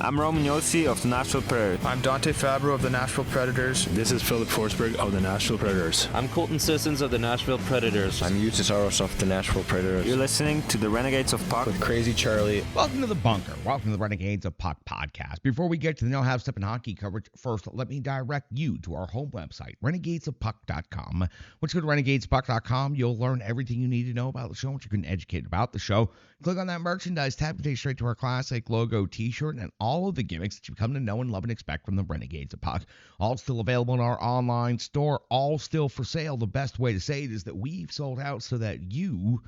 I'm Roman Yossi of the Nashville Predators. I'm Dante Fabro of the Nashville Predators. This is Philip Forsberg of the Nashville Predators. I'm Colton Sissons of the Nashville Predators. I'm Eustace Aros of the Nashville Predators. You're listening to the Renegades of Puck with Crazy Charlie. Welcome to the bunker. Welcome to the Renegades of Puck podcast. Before we get to the No Half Step in Hockey coverage, first let me direct you to our home website, renegadesofpuck.com. Once you go to renegadesofpuck.com, you'll learn everything you need to know about the show, what you can educate about the show. Click on that merchandise tab to take straight to our classic logo t-shirt and all of the gimmicks that you've come to know and love and expect from the Renegades of Puck. All still available in our online store, all still for sale. The best way to say it is that we've sold out so that you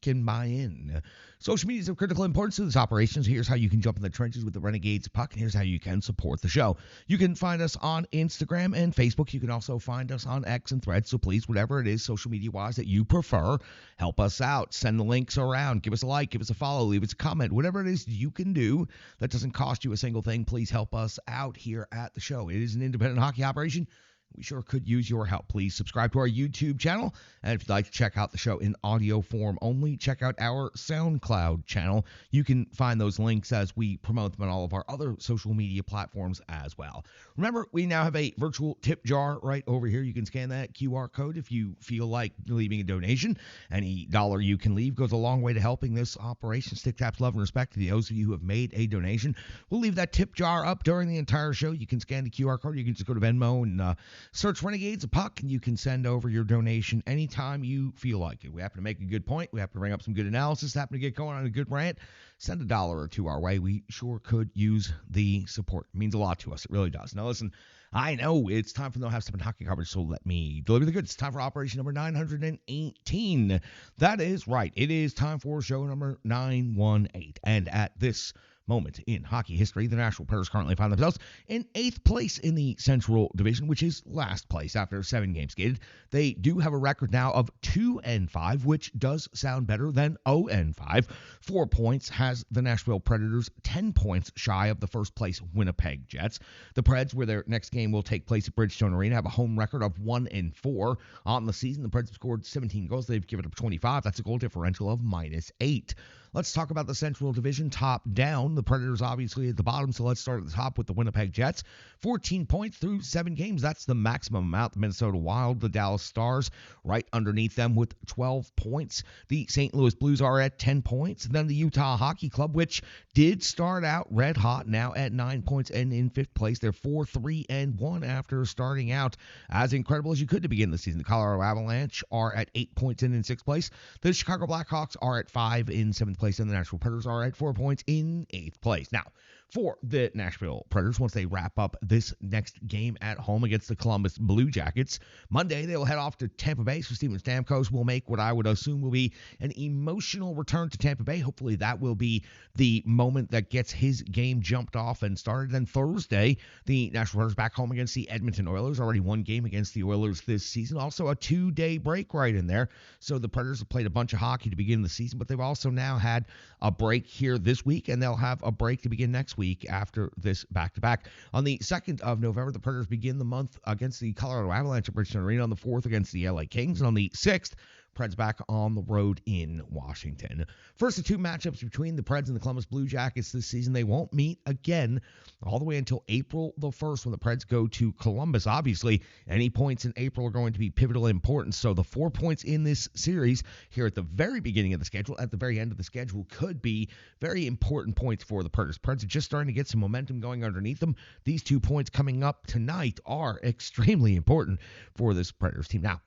can buy in. Social media is of critical importance to this operation. So here's how you can jump in the trenches with the Renegades of Puck, and here's how you can support the show. You can find us on Instagram and Facebook. You can also find us on X and Threads. So please, whatever it is social media-wise that you prefer, help us out. Send the links around. Give us a like. Give us a follow. Leave us a comment. Whatever it is you can do that doesn't cost you a single thing, please help us out here at the show. It is an independent hockey operation. We sure could use your help. Please subscribe to our YouTube channel. And if you'd like to check out the show in audio form only, check out our SoundCloud channel. You can find those links as we promote them on all of our other social media platforms as well. Remember, we now have a virtual tip jar right over here. You can scan that QR code if you feel like leaving a donation. Any dollar you can leave goes a long way to helping this operation. Stick taps, love, and respect to those of you who have made a donation. We'll leave that tip jar up during the entire show. You can scan the QR code. You can just go to Venmo and search Renegades of Puck, and you can send over your donation anytime you feel like it. We happen to make a good point. We happen to bring up some good analysis. Happen to get going on a good rant. Send $1 or $2 our way. We sure could use the support. It means a lot to us. It really does. Now, listen, I know it's time for No Half Step in Hockey coverage, so let me deliver the goods. It's time for operation number 918. That is right. It is time for show number 918. And at this moment in hockey history, the Nashville Predators currently find themselves in 8th place in the Central Division, which is last place after 7 games skated. They do have a record now of 2-5, which does sound better than 0-5. 4 points has the Nashville Predators, 10 points shy of the first place Winnipeg Jets. The Preds, where their next game will take place at Bridgestone Arena, have a home record of 1-4 on the season. The Preds have scored 17 goals. They've given up 25. That's a goal differential of -8. Let's talk about the Central Division top down. The Predators obviously at the bottom, so let's start at the top with the Winnipeg Jets. 14 points through 7 games. That's the maximum amount. The Minnesota Wild, the Dallas Stars, right underneath them with 12 points. The St. Louis Blues are at 10 points. And then the Utah Hockey Club, which did start out red hot, now at 9 points and in 5th place. They're 4-3-1 after starting out as incredible as you could to begin the season. The Colorado Avalanche are at 8 points and in 6th place. The Chicago Blackhawks are at 5 in 7th place. And the Nashville Predators are at 4 points in 8th place. Now, for the Nashville Predators, once they wrap up this next game at home against the Columbus Blue Jackets, Monday they will head off to Tampa Bay. So Steven Stamkos will make what I would assume will be an emotional return to Tampa Bay. Hopefully that will be the moment that gets his game jumped off and started. Then Thursday, the Nashville Predators back home against the Edmonton Oilers. Already one game against the Oilers this season. Also a 2-day break right in there. So the Predators have played a bunch of hockey to begin the season, but they've also now had a break here this week, and they'll have a break to begin next week after this back-to-back. On the 2nd of November, the Predators begin the month against the Colorado Avalanche at Bridgestone Arena. On the 4th against the LA Kings. And on the 6th, Preds back on the road in Washington. First of 2 matchups between the Preds and the Columbus Blue Jackets this season. They won't meet again all the way until April the 1st when the Preds go to Columbus. Obviously, any points in April are going to be pivotal importance. So the 4 points in this series here at the very beginning of the schedule, at the very end of the schedule, could be very important points for the Predators. Preds are just starting to get some momentum going underneath them. These 2 points coming up tonight are extremely important for this Predators team. Now,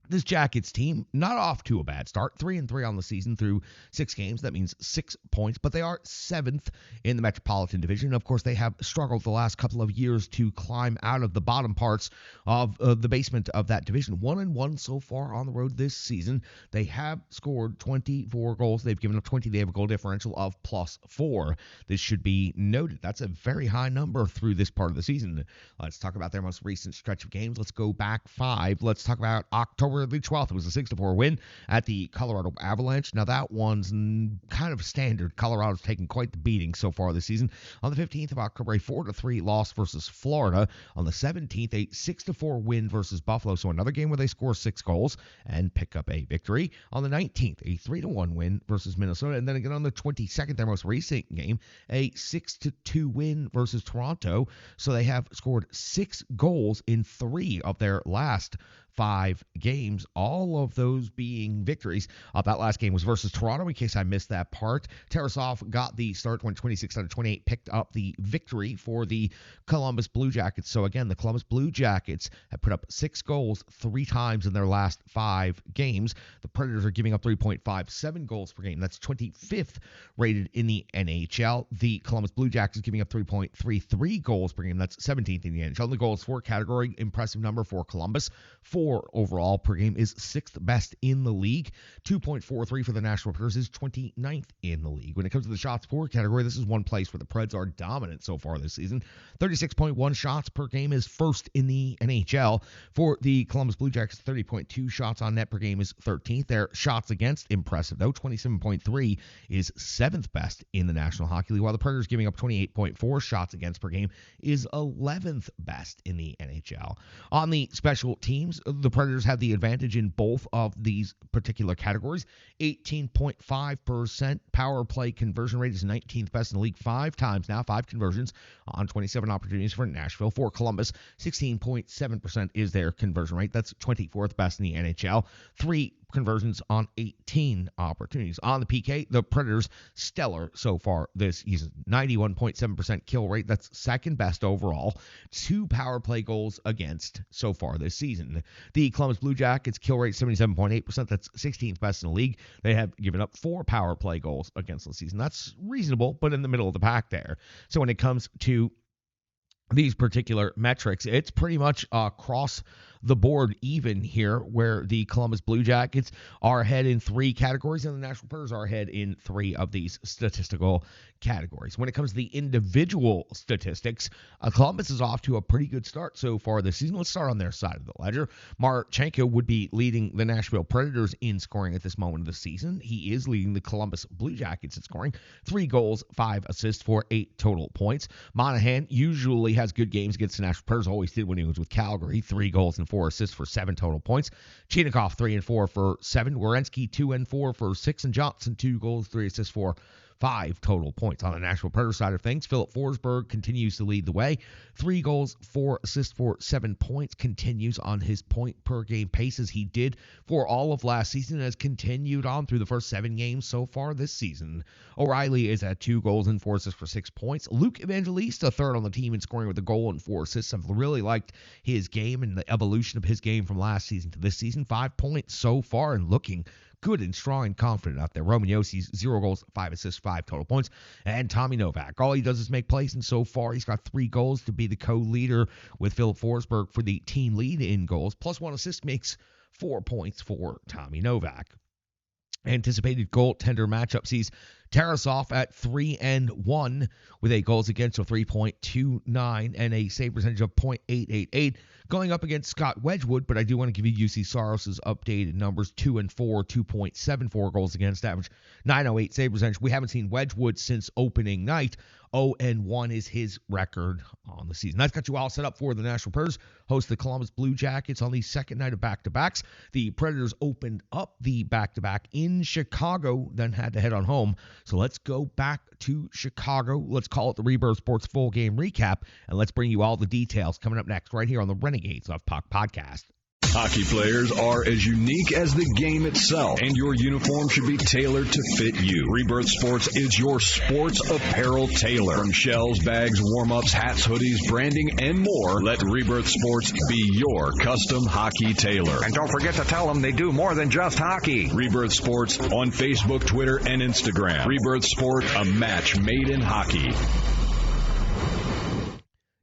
this Jackets team, not off to a bad start. 3-3 on the season through 6 games. That means 6 points, but they are 7th in the Metropolitan Division. Of course, they have struggled the last couple of years to climb out of the bottom parts of the basement of that division. 1-1 so far on the road this season. They have scored 24 goals. They've given up 20. They have a goal differential of +4. This should be noted. That's a very high number through this part of the season. Let's talk about their most recent stretch of games. Let's go back 5. Let's talk about October for the 12th. It was a 6-4 win at the Colorado Avalanche. Now, that one's kind of standard. Colorado's taken quite the beating so far this season. On the 15th of October, a 4-3 loss versus Florida. On the 17th, a 6-4 win versus Buffalo. So another game where they score 6 goals and pick up a victory. On the 19th, a 3-1 win versus Minnesota. And then again on the 22nd, their most recent game, a 6-2 win versus Toronto. So they have scored 6 goals in 3 of their last 5 games, all of those being victories. That last game was versus Toronto, in case I missed that part. Tarasov got the start, went 26 out of 28, picked up the victory for the Columbus Blue Jackets. So again, the Columbus Blue Jackets have put up 6 goals 3 times in their last 5 games. The Predators are giving up 3.57 goals per game. That's 25th rated in the NHL. The Columbus Blue Jackets giving up 3.33 goals per game. That's 17th in the NHL. The goals for category, impressive number for Columbus. 4 overall per game is 6th best in the league. 2.43 for the Nashville Predators is 29th in the league. When it comes to the shots for category, this is one place where the Preds are dominant so far this season. 36.1 shots per game is 1st in the NHL. For the Columbus Blue Jackets, 30.2 shots on net per game is 13th. Their shots against, impressive though, 27.3 is 7th best in the National Hockey League, while the Predators giving up 28.4 shots against per game is 11th best in the NHL. On the special teams, the Predators have the advantage in both of these particular categories. 18.5% power play conversion rate is 19th best in the league 5 times now, 5 conversions on 27 opportunities for Nashville. For Columbus, 16.7% is their conversion rate. That's 24th best in the NHL. 3 conversions on 18 opportunities. On the PK, the Predators stellar so far this season. 91.7% kill rate. That's 2nd best overall. 2 power play goals against so far this season. The Columbus Blue Jackets kill rate 77.8%. That's 16th best in the league. They have given up 4 power play goals against the season. That's reasonable, but in the middle of the pack there. So when it comes to these particular metrics, it's pretty much across the board even here, where the Columbus Blue Jackets are ahead in 3 categories and the Nashville Predators are ahead in 3 of these statistical categories. When it comes to the individual statistics, Columbus is off to a pretty good start so far this season. Let's start on their side of the ledger. Marchenko would be leading the Nashville Predators in scoring at this moment of the season. He is leading the Columbus Blue Jackets in scoring. 3 goals, 5 assists for 8 total points. Monahan usually has good games against the Nashville Predators, always did when he was with Calgary. 3 goals and 4 assists for 7 total points. Chinakhov 3 and 4 for 7. Werenski 2 and 4 for 6, and Johnson 2 goals, 3 assists for 5 total points. On the Nashville Predators side of things, Philip Forsberg continues to lead the way. 3 goals, 4 assists for 7 points. Continues on his point per game pace as he did for all of last season and has continued on through the first 7 games so far this season. O'Reilly is at 2 goals and 4 assists for 6 points. Luke Evangelista, 3rd on the team in scoring with a goal and 4 assists. I've really liked his game and the evolution of his game from last season to this season. 5 points so far and looking good and strong and confident out there. Roman Jossi's 0 goals, 5 assists, 5 total points. And Tommy Novak, all he does is make plays, and so far he's got 3 goals to be the co-leader with Philip Forsberg for the team lead in goals. Plus 1 assist makes 4 points for Tommy Novak. Anticipated goaltender matchup sees Tarasov at 3-1 with a goals against of 3.29 and a save percentage of .888. Going up against Scott Wedgwood, but I do want to give you UC Saros' updated numbers. 2-4, 2.74 goals against average, .908 save percentage. We haven't seen Wedgwood since opening night. 0-1 is his record on the season. That's got you all set up for the Nashville Predators host the Columbus Blue Jackets on the second night of back-to-backs. The Predators opened up the back-to-back in Chicago, then had to head on home. So let's go back to Chicago. Let's call it the Rebirth Sports Full Game Recap, and let's bring you all the details coming up next right here on the Renegades of Puck podcast. Hockey players are as unique as the game itself, and your uniform should be tailored to fit you. Rebirth Sports is your sports apparel tailor. From shells, bags, warm-ups, hats, hoodies, branding, and more, let Rebirth Sports be your custom hockey tailor. And don't forget to tell them they do more than just hockey. Rebirth Sports on Facebook, Twitter, and Instagram. Rebirth Sport, a match made in hockey.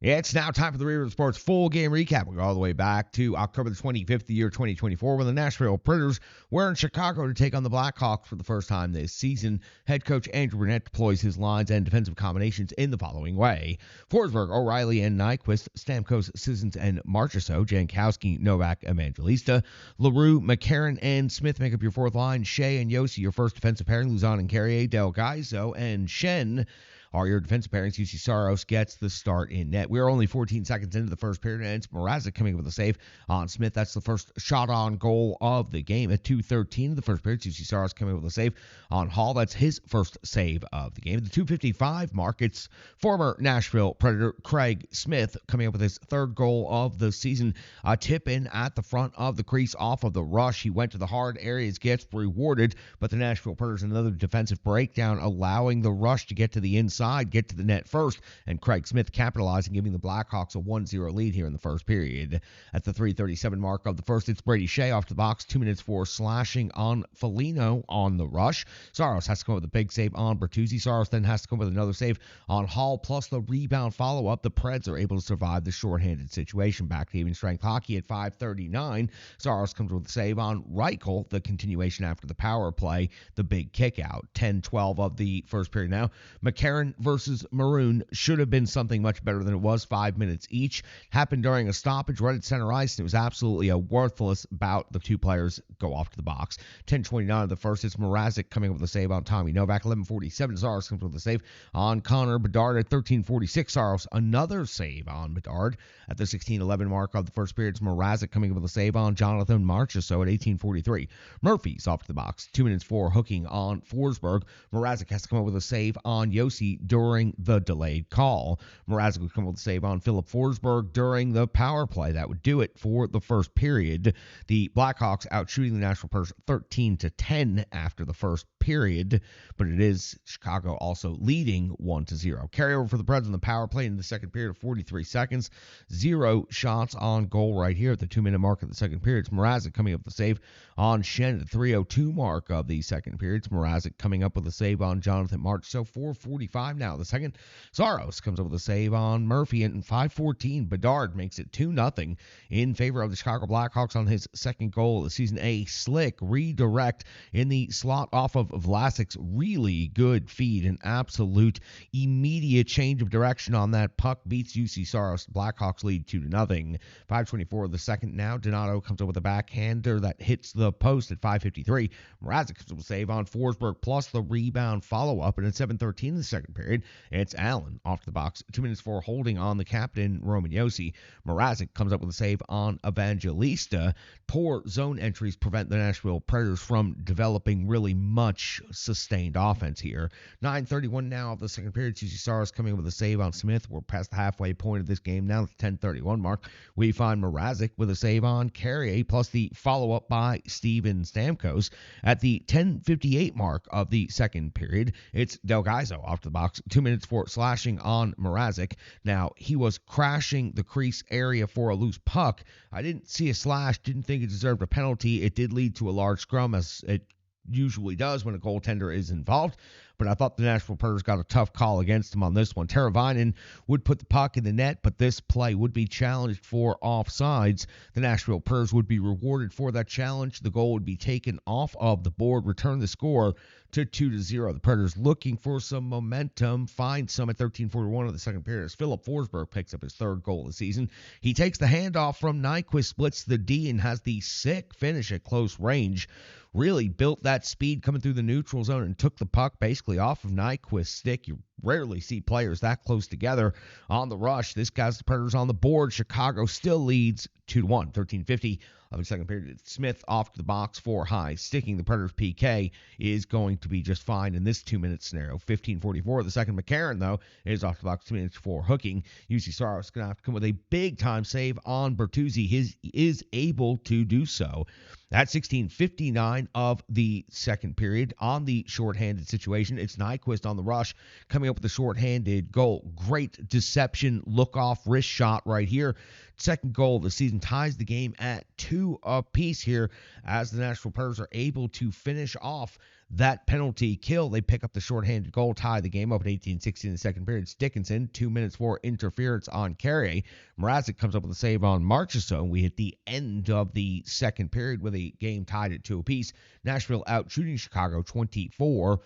It's now time for the Rebirth Sports full game recap. We'll go all the way back to October the 25th, the year 2024, when the Nashville Predators were in Chicago to take on the Blackhawks for the first time this season. Head coach Andrew Burnett deploys his lines and defensive combinations in the following way: Forsberg, O'Reilly, and Nyquist; Stamkos, Sissons, and Marchessault; Jankowski, Novak, Evangelista; LaRue, McCarron, and Smith make up your fourth line. Shea and Yossi, your first defensive pairing. Luzon and Carrier, Del Gaizo, and Shen are your defensive pairings. UC Saros gets the start in net. We're only 14 seconds into the first period, and it's Mrazek coming up with a save on Smith. That's the first shot on goal of the game. At 2:13 of the first period, UC Saros coming up with a save on Hall. That's his first save of the game. At the 2:55 mark, it's former Nashville Predator Craig Smith coming up with his third goal of the season. A tip in at the front of the crease off of the rush. He went to the hard areas, gets rewarded, but the Nashville Predators another defensive breakdown, allowing the rush to get to the inside, get to the net first, and Craig Smith capitalizing, giving the Blackhawks a 1-0 lead here in the first period. At the 3:37 mark of the first, it's Brady Shea off the box, 2 minutes for slashing on Foligno on the rush. Saros has to come up with a big save on Bertuzzi. Saros then has to come up with another save on Hall, plus the rebound follow-up. The Preds are able to survive the shorthanded situation. Back to even strength hockey at 5:39. Saros comes with a save on Reichel, the continuation after the power play, the big kick out. 10-12 of the first period now. McCarron versus Maroon should have been something much better than it was. 5 minutes each. Happened during a stoppage right at center ice, and it was absolutely a worthless bout. The two players go off to the box. 10:29 of the first, it's Mrazek coming up with a save on Tommy Novak. 11:47, Saros comes with a save on Connor Bedard. At 13:46, Saros another save on Bedard. At the 16:11 mark of the first period, it's Mrazek coming up with a save on Jonathan Marchessault. At 18:43, Murphy's off to the box. 2 minutes for hooking on Forsberg. Mrazek has to come up with a save on Yossi during the delayed call. Mrazek would come up with a save on Philip Forsberg during the power play. That would do it for the first period. The Blackhawks out shooting the Nashville Predators 13-10 after the first period, but it is Chicago also leading 1-0. Carryover for the Preds on the power play in the second period of 43 seconds. 0 shots on goal right here at the 2-minute mark of the second period. It's Mrazek coming up with a save on Shen at the 3:02 mark of the second period. It's Mrazek coming up with a save on Jonathan March. So 4:45 now the second. Saros comes up with a save on Murphy, and 5:14 Bedard makes it 2-0 in favor of the Chicago Blackhawks on his second goal of the season. A slick redirect in the slot off of Vlasic's really good feed. An absolute immediate change of direction on that puck beats UC Saros. Blackhawks lead 2-0. 5:24 of the second now. Donato comes up with a backhander that hits the post at 5:53. Mrazek comes up with a save on Forsberg, plus the rebound follow-up. And at 7:13 in the second period, it's Allen off the box. 2 minutes for holding on the captain, Roman Yossi. Mrazek comes up with a save on Evangelista. Poor zone entries prevent the Nashville Predators from developing really much sustained offense here. 9:31 now of the second period. UC Saros coming up with a save on Smith. We're past the halfway point of this game now. At the 10:31 mark, we find Mrazek with a save on Carrier, plus the follow-up by Steven Stamkos. At the 10:58 mark of the second period, it's Del Gaizo off the box. 2 minutes for slashing on Mrazek. Now, he was crashing the crease area for a loose puck. I didn't see a slash, didn't think it deserved a penalty. It did lead to a large scrum, as it usually does when a goaltender is involved. But I thought the Nashville Predators got a tough call against him on this one. Teravainen would put the puck in the net, but this play would be challenged for offsides. The Nashville Predators would be rewarded for that challenge. The goal would be taken off of the board, return the score to 2-0. The Predators looking for some momentum, find some at 13:41 of the second period as Philip Forsberg picks up his third goal of the season. He takes the handoff from Nyquist, splits the D, and has the sick finish at close range. Really built that speed coming through the neutral zone and took the puck basically off of Nyquist's stick. You rarely see players that close together on the rush. This guy's the Predators on the board. Chicago still leads 2-1. 13:50 of the second period. Smith off to the box for high. Sticking the Predators PK is going to be just fine in this 2-minute scenario. 15:44 of the second. McCarron, though, is off the box 2 minutes for hooking. UC Saros going to have to come with a big-time save on Bertuzzi. He is able to do so. At 16:59 of the second period, on the shorthanded situation, it's Nyquist on the rush, coming up with a shorthanded goal. Great deception, look-off wrist shot right here second goal of the season, ties the game at 2 apiece here as the Nashville Predators are able to finish off that penalty kill. They pick up the shorthanded goal, tie the game up at 18-16 in the second period. Dickinson, 2 minutes for interference on Carrier. Mrazek comes up with a save on Marchessault. We hit the end of the second period with a game tied at 2 apiece. Nashville out shooting Chicago 24-21.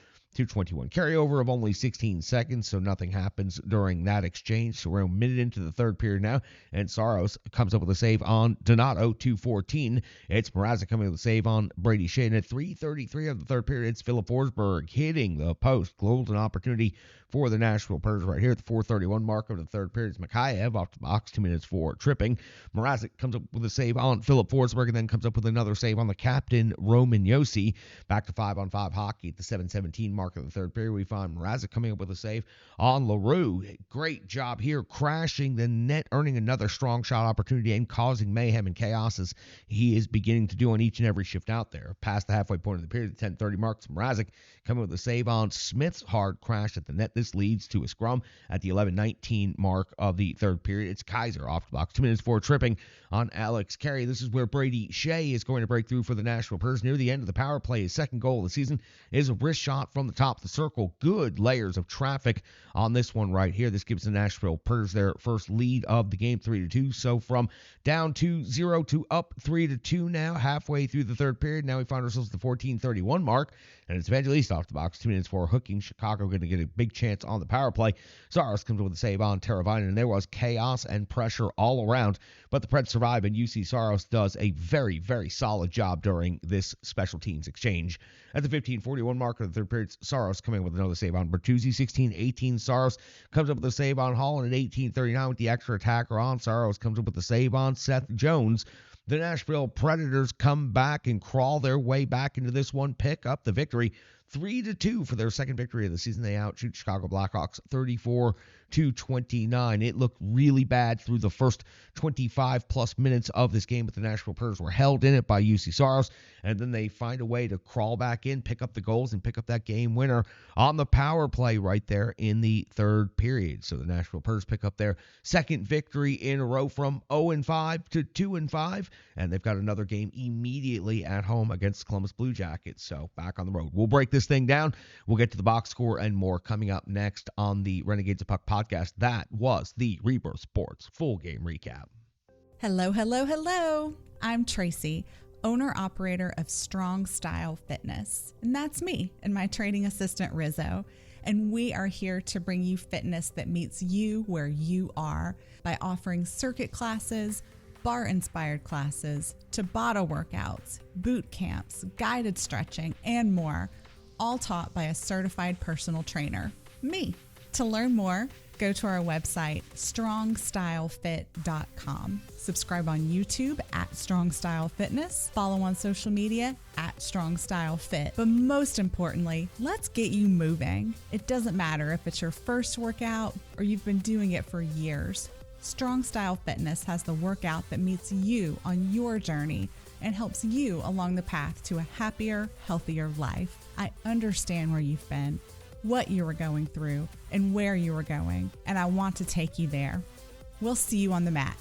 Carryover of only 16 seconds, so nothing happens during that exchange. So we're a minute into the third period now, and Saros comes up with a save on Donato, 2:14. It's Mrazek coming with a save on Brady Shea. And at 3:33 of the third period, it's Philip Forsberg hitting the post. Golden opportunity for the Nashville Predators right here at the 4:31 mark of the third period. It's Mikheyev off the box, 2 minutes for tripping. Mrazek comes up with a save on Philip Forsberg and then comes up with another save on the captain, Roman Josi. Back to 5-on-5 hockey at the 7:17 mark of the third period. We find Mrazek coming up with a save on LaRue. Great job here, crashing the net, earning another strong shot opportunity and causing mayhem and chaos as he is beginning to do on each and every shift out there. Past the halfway point of the period, the 10:30 mark, Mrazek coming with a save on Smith's hard crash at the net. This leads to a scrum at the 11:19 mark of the third period. It's Kaiser off the box, 2 minutes for tripping on Alex Carey. This is where Brady Shea is going to break through for the Nashville Predators. Near the end of the power play, his second goal of the season is a wrist shot from the top of the circle. Good layers of traffic on this one right here. This gives the Nashville Predators their first lead of the game, 3-2. So from down 2-0 to up 3-2 now, halfway through the third period. Now we find ourselves at the 14:31 mark, and it's Evangelista off the box, 2 minutes for hooking. Chicago going to get a big chance on the power play. Saros comes with a save on Teravainen, and there was chaos and pressure all around, but the Preds survive, and UC Saros does a very, very solid job during this special teams exchange. At the 15:41 mark of the third period, Saros coming with another save on Bertuzzi. 16-18, Saros comes up with a save on Hall, and at 18:39 with the extra attacker on, Saros comes up with a save on Seth Jones. The Nashville Predators come back and crawl their way back into this one, pick up the victory, 3-2 for their second victory of the season. They outshoot Chicago Blackhawks 34-29. It looked really bad through the first 25-plus minutes of this game, but the Nashville Predators were held in it by UC Saros, and then they find a way to crawl back in, pick up the goals, and pick up that game winner on the power play right there in the third period. So the Nashville Predators pick up their second victory in a row from 0-5 to 2-5, and they've got another game immediately at home against Columbus Blue Jackets. So back on the road. We'll break this thing down. We'll get to the box score and more coming up next on the Renegades of Puck podcast. That was the Rebirth Sports full game recap. Hello, hello, hello. I'm Tracy, owner-operator of Strong Style Fitness. And that's me and my training assistant, Rizzo. And we are here to bring you fitness that meets you where you are by offering circuit classes, bar-inspired classes, Tabata workouts, boot camps, guided stretching, and more, all taught by a certified personal trainer, me. To learn more, go to our website, strongstylefit.com. Subscribe on YouTube at Strong Style Fitness. Follow on social media at Strong Style Fit. But most importantly, let's get you moving. It doesn't matter if it's your first workout or you've been doing it for years. Strong Style Fitness has the workout that meets you on your journey and helps you along the path to a happier, healthier life. I understand where you've been, what you were going through, and where you were going, and I want to take you there. We'll see you on the mat.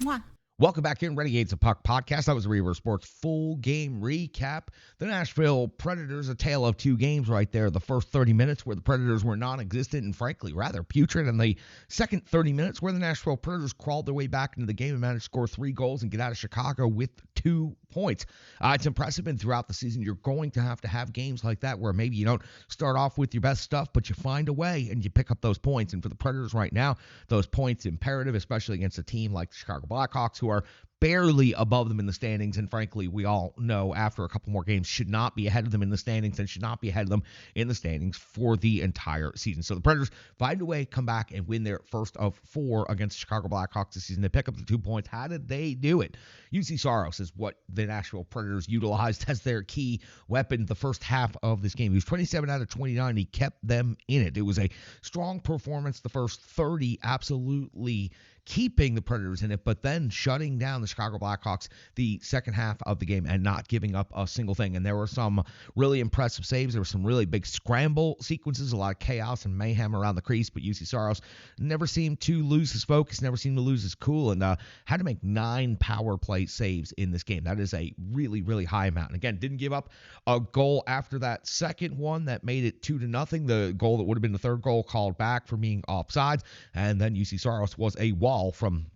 Mwah. Welcome back in Renegades of Puck podcast. That was a Rebirth Sports full game recap. The Nashville Predators, a tale of two games right there. The first 30 minutes where the Predators were non-existent and frankly rather putrid, and the second 30 minutes where the Nashville Predators crawled their way back into the game and managed to score 3 goals and get out of Chicago with 2 points. It's impressive, and throughout the season, you're going to have games like that where maybe you don't start off with your best stuff, but you find a way and you pick up those points. And for the Predators right now, those points imperative, especially against a team like the Chicago Blackhawks, who are barely above them in the standings, and frankly, we all know after a couple more games should not be ahead of them in the standings and should not be ahead of them in the standings for the entire season. So the Predators find a way, come back, and win their first of 4 against the Chicago Blackhawks this season. They pick up the 2 points. How did they do it? UC Saros is what the Nashville Predators utilized as their key weapon the first half of this game. He was 27 out of 29. He kept them in it. It was a strong performance the first 30, absolutely keeping the Predators in it, but then shutting down the Chicago Blackhawks the second half of the game and not giving up a single thing. And there were some really impressive saves. There were some really big scramble sequences, a lot of chaos and mayhem around the crease, but UC Saros never seemed to lose his focus, never seemed to lose his cool, and had to make 9 power play saves in this game. That is a really, really high amount. And again, didn't give up a goal after that second one that made it 2-0. The goal that would have been the third goal called back for being offsides, and then UC Saros was a wall from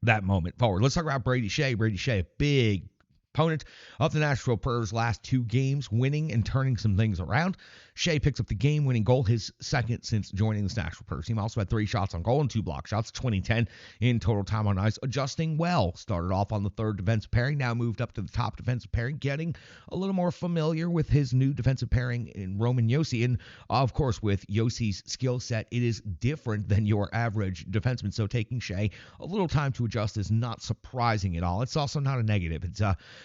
that moment forward. Let's talk about Brady Shea. Brady Shea, a big opponent of the Nashville Predators' last 2 games, winning and turning some things around. Shea picks up the game-winning goal, his second since joining the Nashville Predators team. Also had 3 shots on goal and 2 block shots, 20-10 in total time on ice, adjusting well. Started off on the third defensive pairing, now moved up to the top defensive pairing, getting a little more familiar with his new defensive pairing in Roman Josi. And, of course, with Josi's skill set, it is different than your average defenseman, so taking Shea a little time to adjust is not surprising at all. It's also not a negative.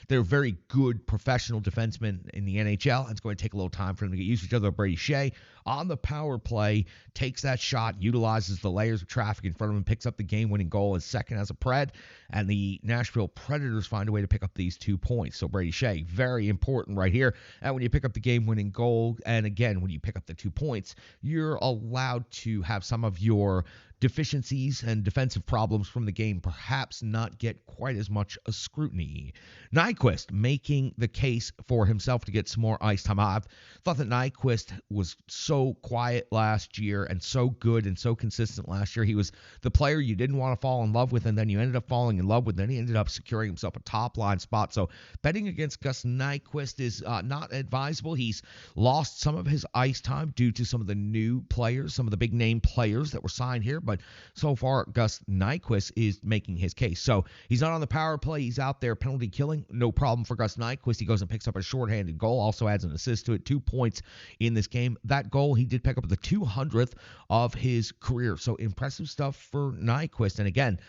They're very good professional defensemen in the NHL, and it's going to take a little time for them to get used to each other. Brady Shea on the power play takes that shot, utilizes the layers of traffic in front of him, picks up the game-winning goal, is second as a Pred, and the Nashville Predators find a way to pick up these 2 points. So Brady Shea, very important right here. And when you pick up the game-winning goal, and again, when you pick up the 2 points, you're allowed to have some of your deficiencies and defensive problems from the game perhaps not get quite as much scrutiny. Nyquist making the case for himself to get some more ice time. I thought that Nyquist was so quiet last year and so good and so consistent last year. He was the player you didn't want to fall in love with, and then you ended up falling in love with. Then he ended up securing himself a top-line spot. So betting against Gus Nyquist is not advisable. He's lost some of his ice time due to some of the new players, some of the big-name players that were signed here. But so far, Gus Nyquist is making his case. So he's not on the power play. He's out there penalty killing. No problem for Gus Nyquist. He goes and picks up a shorthanded goal, also adds an assist to it, 2 points in this game. That goal, he did pick up the 200th of his career. So impressive stuff for Nyquist. And again,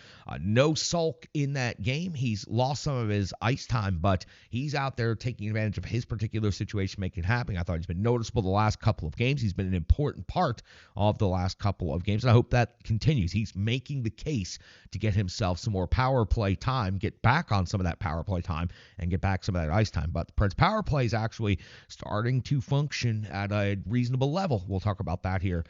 no sulk in that game. He's lost some of his ice time, but he's out there taking advantage of his particular situation, making it happen. I thought he's been noticeable the last couple of games. He's been an important part of the last couple of games. And I hope that continues. He's making the case to get himself some more power play time, get back on some of that power play time, and get back some of that ice time. But the Preds power play is actually starting to function at a reasonable level. We'll talk about that here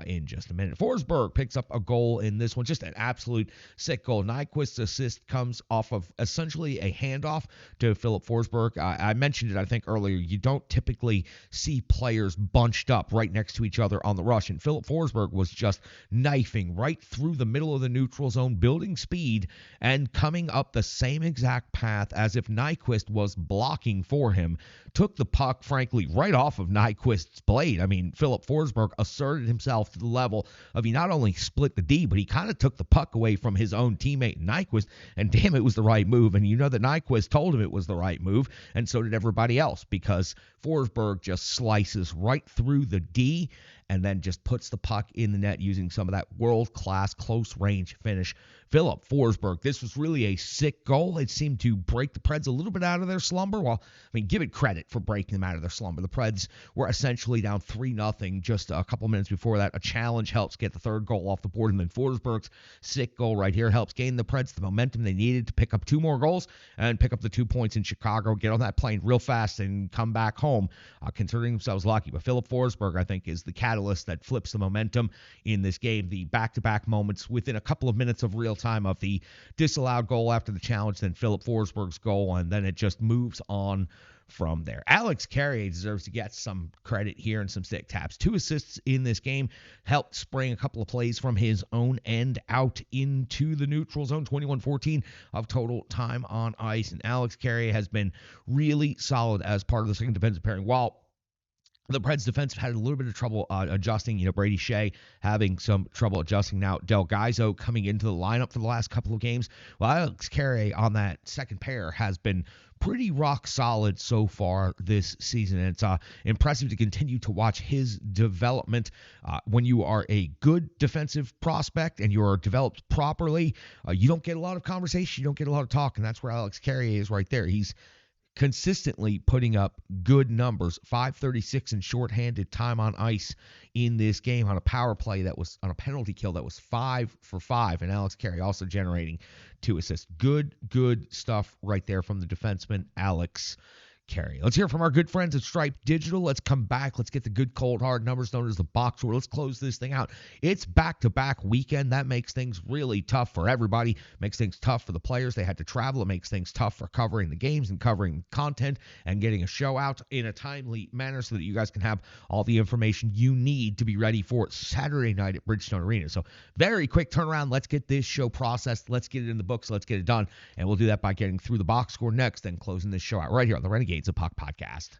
in just a minute. Forsberg picks up a goal in this one, just an absolute sick goal. Nyquist's assist comes off of essentially a handoff to Philip Forsberg. I mentioned it, I think, earlier. You don't typically see players bunched up right next to each other on the rush, and Philip Forsberg was just knifing right through the middle of the neutral zone, building speed, and coming up the same exact path as if Nyquist was blocking for him. Took the puck, frankly, right off of Nyquist's blade. I mean, Philip Forsberg asserted himself to the level of he not only split the D, but he kind of took the puck away from his own teammate Nyquist, and damn, it was the right move. And you know that Nyquist told him it was the right move, and so did everybody else, because Forsberg just slices right through the D and then just puts the puck in the net using some of that world-class close-range finish. Philip Forsberg, this was really a sick goal. It seemed to break the Preds a little bit out of their slumber. Well, I mean, give it credit for breaking them out of their slumber. The Preds were essentially down 3-0 just a couple minutes before that. A challenge helps get the third goal off the board, and then Forsberg's sick goal right here helps gain the Preds the momentum they needed to pick up 2 more goals and pick up the 2 points in Chicago, get on that plane real fast, and come back home, considering themselves lucky. But Philip Forsberg, I think, is the catalyst that flips the momentum in this game. The back-to-back moments within a couple of minutes of real time of the disallowed goal after the challenge, then Philip Forsberg's goal, and then it just moves on from there. Alex Carrier deserves to get some credit here and some stick taps. 2 assists in this game, helped spring a couple of plays from his own end out into the neutral zone. 21-14 of total time on ice, and Alex Carrier has been really solid as part of the second defensive pairing. While the Preds defense had a little bit of trouble adjusting. Brady Shea having some trouble adjusting. Now, Del Gaizo coming into the lineup for the last couple of games. Well, Alex Carrier on that second pair has been pretty rock solid so far this season. And it's impressive to continue to watch his development. When you are a good defensive prospect and you're developed properly, you don't get a lot of conversation. You don't get a lot of talk, and that's where Alex Carrier is right there. He's consistently putting up good numbers. 536 in shorthanded time on ice in this game on a power play that was on a penalty kill that was 5 for 5, and Alex Carey also generating 2 assists. Good stuff right there from the defenseman Alex Carey. Let's hear from our good friends at Stripe Digital. Let's come back. Let's get the good, cold, hard numbers known as the box score. Let's close this thing out. It's back-to-back weekend. That makes things really tough for everybody. Makes things tough for the players. They had to travel. It makes things tough for covering the games and covering content and getting a show out in a timely manner so that you guys can have all the information you need to be ready for Saturday night at Bridgestone Arena. So very quick turnaround. Let's get this show processed. Let's get it in the books. Let's get it done. And we'll do that by getting through the box score next, then closing this show out right here on the Renegades of Puck podcast.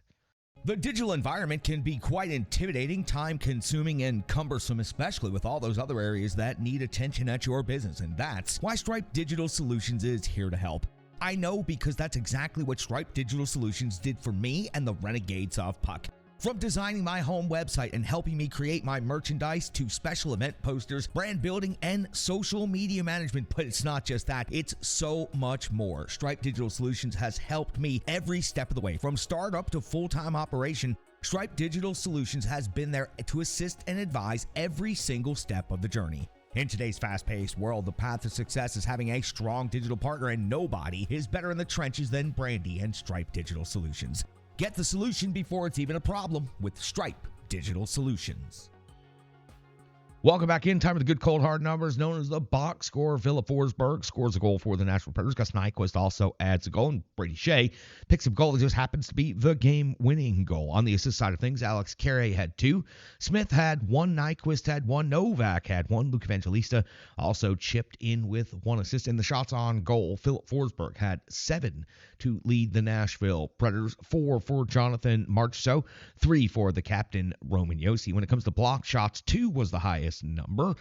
The digital environment can be quite intimidating, time-consuming, and cumbersome, especially with all those other areas that need attention at your business, and that's why Stripe Digital Solutions is here to help. I know, because that's exactly what Stripe Digital Solutions did for me and the Renegades of Puck. From designing my home website and helping me create my merchandise to special event posters, brand building, and social media management. But it's not just that, it's so much more. Stripe Digital Solutions has helped me every step of the way. From startup to full-time operation, Stripe Digital Solutions has been there to assist and advise every single step of the journey. In today's fast-paced world, the path to success is having a strong digital partner, and nobody is better in the trenches than Brandy and Stripe Digital Solutions. Get the solution before it's even a problem with Stripe Digital Solutions. Welcome back in. Time for the good, cold, hard numbers known as the box score. Philip Forsberg scores a goal for the Nashville Predators. Gus Nyquist also adds a goal, and Brady Shea picks up a goal that just happens to be the game-winning goal. On the assist side of things, Alex Carey had 2. Smith had 1. Nyquist had 1. Novak had 1. Luke Evangelista also chipped in with 1 assist. In the shots on goal, Philip Forsberg had 7 to lead the Nashville Predators, 4 for Jonathan Marchessault, 3 for the captain Roman Josi. When it comes to block shots, 2 was the highest number.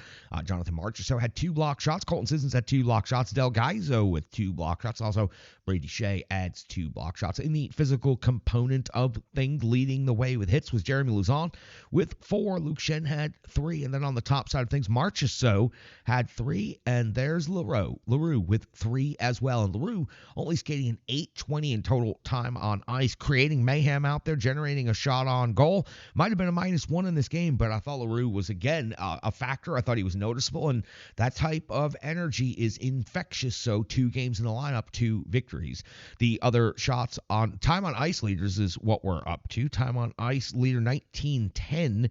Jonathan Marchessault had 2 block shots. Colton Sissons had 2 block shots. Del Gaizo with 2 block shots. Also, Brady Shea adds 2 block shots. In the physical component of things, leading the way with hits was Jeremy Lauzon with 4. Luke Shen had 3. And then on the top side of things, Marchessault had 3. And there's LaRue with 3 as well. And LaRue only skating an 8:20 in total time on ice, creating mayhem out there, generating a shot on goal. Might have been a -1 in this game, but I thought LaRue was, again, a factor. I thought he was noticeable, and that type of energy is infectious. So 2 games in the lineup, 2 victories. The other shots on time on ice leaders is what we're up to. Time on ice leader 1910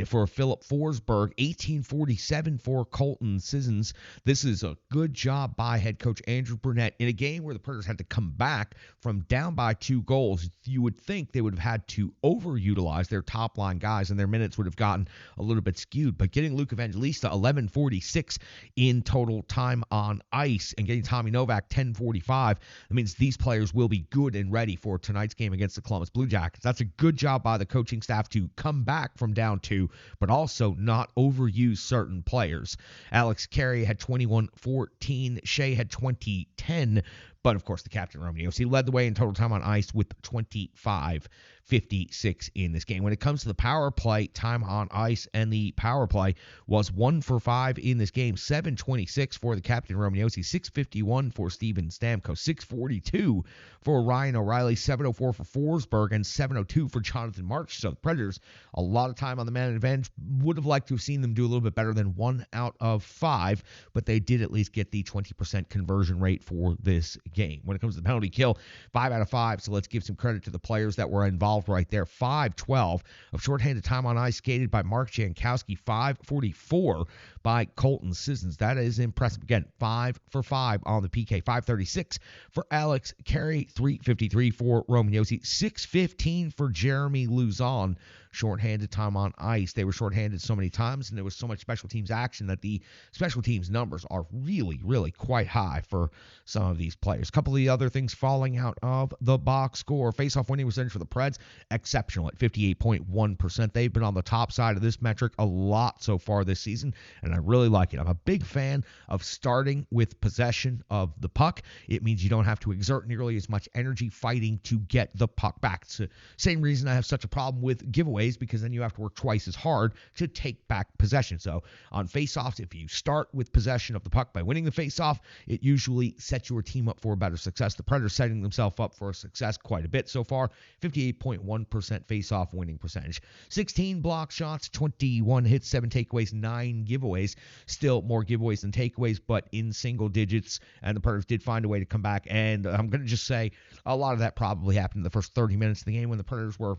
for Philip Forsberg, 1847 for Colton Sissons. This is a good job by head coach Andrew Burnett in a game where the Predators had to come back from down by 2 goals. You would think they would have had to overutilize their top line guys, and their minutes would have gotten a little bit skewed. But getting Luke Evangelista 11:46 in total time on ice and getting Tommy Novak 10:45, that means these players will be good and ready for tonight's game against the Columbus Blue Jackets. That's a good job by the coaching staff to come back from down 2, but also not overuse certain players. Alex Carey had 21:14. Shea had 20:10. But, of course, the captain, Roman Josi, led the way in total time on ice with 25:56 in this game. When it comes to the power play, time on ice and the power play was 1 for 5 in this game. 7:26 for the captain, Roman Josi, 6:51 for Steven Stamkos, 6:42 for Ryan O'Reilly, 7:04 for Forsberg, and 7:02 for Jonathan March. So the Predators, a lot of time on the man advantage. Would have liked to have seen them do a little bit better than 1 out of 5, but they did at least get the 20% conversion rate for this game. When it comes to the penalty kill, 5 out of 5. So let's give some credit to the players that were involved right there. 5:12 of shorthanded time on ice skated by Mark Jankowski, 5:44 by Colton Sissons. That is impressive. Again, 5 for 5 on the PK. 5:36 for Alex Carey, 3:53 for Roman Josi, 6:15 for Jeremy Lauzon. Shorthanded time on ice. They were shorthanded so many times, and there was so much special teams action that the special teams numbers are really, really quite high for some of these players. A couple of the other things falling out of the box score. Face-off winning percentage for the Preds, exceptional at 58.1%. They've been on the top side of this metric a lot so far this season, and I really like it. I'm a big fan of starting with possession of the puck. It means you don't have to exert nearly as much energy fighting to get the puck back. It's the same reason I have such a problem with giveaways ways, because then you have to work twice as hard to take back possession. So on faceoffs, if you start with possession of the puck by winning the faceoff, it usually sets your team up for a better success. The Predators setting themselves up for success quite a bit so far. 58.1% faceoff winning percentage. 16 block shots, 21 hits, 7 takeaways, 9 giveaways. Still more giveaways than takeaways, but in single digits. And the Predators did find a way to come back. And I'm going to just say a lot of that probably happened in the first 30 minutes of the game when the Predators were,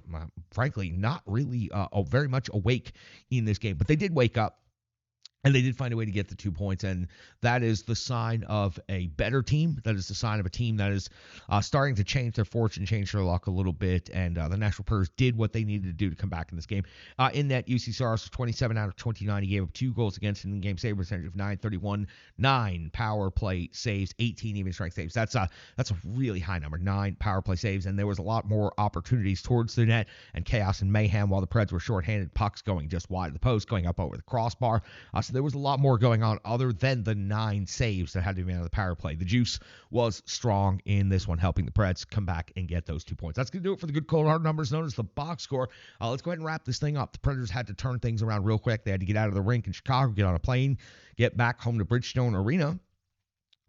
frankly, not really very much awake in this game. But they did wake up. And they did find a way to get the 2 points, and that is the sign of a better team. That is the sign of a team that is starting to change their fortune, change their luck a little bit, and the Nashville Predators did what they needed to do to come back in this game. In that, UC Saros was 27 out of 29. He gave up 2 goals against an in-game save percentage of .931, 9 power play saves, 18 even strength saves. That's a really high number, 9 power play saves, and there was a lot more opportunities towards the net and chaos and mayhem while the Preds were shorthanded, pucks going just wide of the post, going up over the crossbar. So there was a lot more going on other than the 9 saves that had to be made on the power play. The juice was strong in this one, helping the Preds come back and get those 2 points. That's going to do it for the good cold hard numbers known as the box score. Let's go ahead and wrap this thing up. The Predators had to turn things around real quick. They had to get out of the rink in Chicago, get on a plane, get back home to Bridgestone Arena,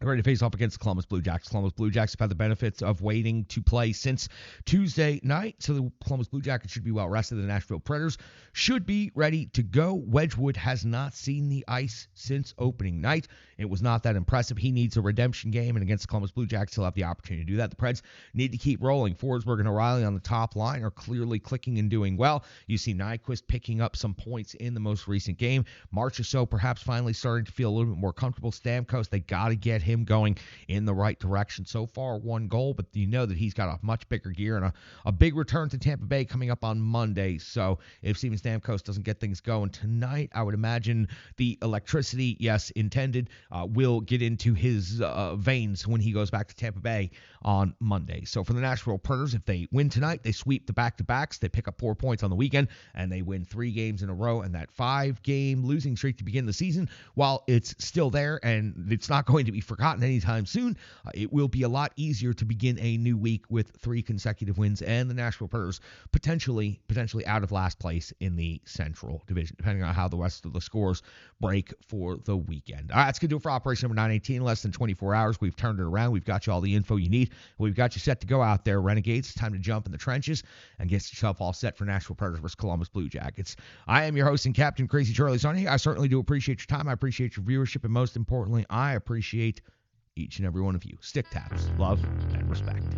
ready to face off against the Columbus Blue Jackets. Columbus Blue Jackets have had the benefits of waiting to play since Tuesday night, so the Columbus Blue Jackets should be well rested. The Nashville Predators should be ready to go. Wedgwood has not seen the ice since opening night. It was not that impressive. He needs a redemption game, and against the Columbus Blue Jackets, he'll have the opportunity to do that. The Preds need to keep rolling. Forsberg and O'Reilly on the top line are clearly clicking and doing well. You see Nyquist picking up some points in the most recent game. Marchessault perhaps finally starting to feel a little bit more comfortable. Stamkos, they got to get him going in the right direction. So far, 1 goal, but you know that he's got a much bigger gear and a big return to Tampa Bay coming up on Monday. So if Steven Stamkos doesn't get things going tonight, I would imagine the electricity, yes, intended, will get into his veins when he goes back to Tampa Bay on Monday. So for the Nashville Predators, if they win tonight, they sweep the back-to-backs, they pick up 4 points on the weekend, and they win 3 games in a row. And that 5-game losing streak to begin the season, while it's still there and it's not going to be forgotten anytime soon, it will be a lot easier to begin a new week with 3 consecutive wins and the Nashville Predators potentially out of last place in the Central Division, depending on how the rest of the scores break for the weekend. All right, that's going to do it for Operation number 918. Less than 24 hours. We've turned it around. We've got you all the info you need. We've got you set to go out there, Renegades. It's time to jump in the trenches and get yourself all set for Nashville Predators versus Columbus Blue Jackets. I am your host and captain, Crazy Charlie Saunier. I certainly do appreciate your time. I appreciate your viewership, and most importantly, I appreciate each and every one of you. Stick taps, love, and respect.